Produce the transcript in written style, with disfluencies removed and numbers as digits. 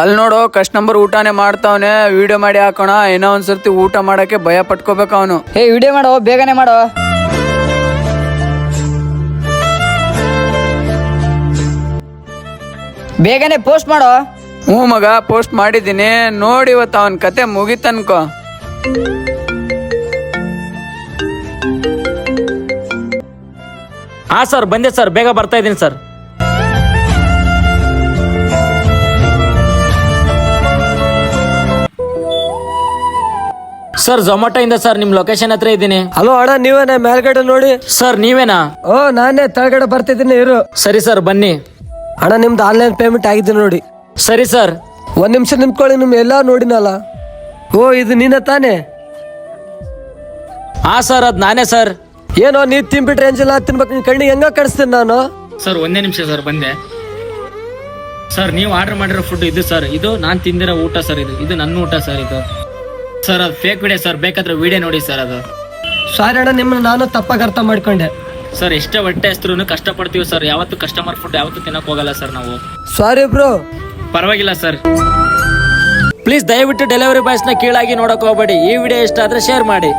ಅಲ್ಲಿ ನೋಡು ಕಸ್ಟಮರ್ ಊಟನೇ ಮಾಡ್ತಾವನೆ, ವಿಡಿಯೋ ಮಾಡಿ ಹಾಕೋಣ. ಏನೋ ಒಂದ್ಸರ್ತಿ ಊಟ ಮಾಡಕ್ಕೆ ಭಯ ಪಟ್ಕೋಬೇಕು ಅವನು. ವಿಡಿಯೋ ಮಾಡೋ, ಬೇಗನೆ ಮಾಡೋ. ಬೇಗನೆ ಪೋಸ್ಟ್ ಮಾಡೋ. ಹ್ಞೂ ಮಗ, ಪೋಸ್ಟ್ ಮಾಡಿದ್ದೀನಿ. ನೋಡಿ ಇವತ್ತು ಅವನ ಕತೆ ಮುಗಿತನ್ಕೋ. ಹಾ ಸರ್, ಬಂದೆ ಸರ್, ಬೇಗ ಬರ್ತಾ ಇದ್ದೀನಿ ಸರ್. ಸರ್ ಝೊಮ್ಯಾಟೊ ಇಂದ ಸರ್ ನಿಮ್ ಲೊಕೇಶನ್ ಹತ್ರ ಇದ್ದೀನಿ. ಹಲೋ ಅಣ್ಣ, ನೀವೇನ? ಮೇಲ್ಗಡೆ ನೋಡಿ. ಸರ್ ನೀವೇನಾ? ಓ ನಾನೇ, ತೆಳಗಡೆ ಬರ್ತಿದ್ದೀನಿ ಇರು. ಸರಿ ಸರ್, ಬನ್ನಿ. ಅಣ್ಣ ನಿಮ್ದು ಆನ್ಲೈನ್ ಪೇಮೆಂಟ್ ಆಗಿದೆ ನೋಡಿ. ಸರಿ ಸರ್. ಒಂದ್ ನಿಮಿಷ ನಿಂತ್ಕೊಳ್ಳಿ, ನಿಮ್ ಎಲ್ಲ ನೋಡಿನಲ್ಲ. ಓ ಇದು ನೀನ ತಾನೇ? ಹಾ ಸರ್, ಅದ್ ನಾನೇ ಸರ್. ಏನೋ ನೀ ತಿನ್ಬಿಟ್ರೆ ಏಂಜಿಲ್ಲ ತಿನ್ಬೇಕು, ನಿನ್ ಕಣ್ಣಿಗೆ ಹೆಂಗ ಕಾಣಿಸ್ತೀನಿ ನಾನು? ಸರ್ ಒಂದೇ ನಿಮಿಷ ಸರ್, ಬಂದೆ. ಸರ್ ನೀವು ಆರ್ಡರ್ ಮಾಡಿರೋ ಫುಡ್ ಇದು ಸರ್, ಇದು ನಾನ್ ತಿಂದಿರೋ ಊಟ ಸರ್, ಇದು ನನ್ನ ಊಟ ಸರ್. ಇದು ಸರ್ ಅದು ಫೇಕ್ ವಿಡಿಯೋ ಸರ್, ಬೇಕಾದ್ರೆ ವಿಡಿಯೋ ನೋಡಿ ಸರ್. ಅದು ಸಾರಿ ಅಣ್ಣ, ನಿಮ್ಮನ್ನ ನಾನು ತಪ್ಪಾಗಿ ಅರ್ಥ ಮಾಡ್ಕೊಂಡೆ. ಸರ್ ಎಷ್ಟೇ ಹೊಟ್ಟೆ ಹೆಸರು ಕಷ್ಟಪಡ್ತೀವಿ ಸರ್, ಯಾವತ್ತು ಕಸ್ಟಮರ್ ಫುಡ್ ಯಾವತ್ತು ತಿನ್ನಕ್ ಹೋಗಲ್ಲ ಸರ್ ನಾವು. ಸಾರಿ ಬ್ರೋ. ಪರವಾಗಿಲ್ಲ ಸರ್. ಪ್ಲೀಸ್ ದಯವಿಟ್ಟು ಡೆಲಿವರಿ ಬಾಯ್ಸ್ನ ಕೀಳಾಗಿ ನೋಡಕ್ ಹೋಗಬೇಡಿ. ಈ ವಿಡಿಯೋ ಇಷ್ಟ ಆದ್ರೆ ಶೇರ್ ಮಾಡಿ.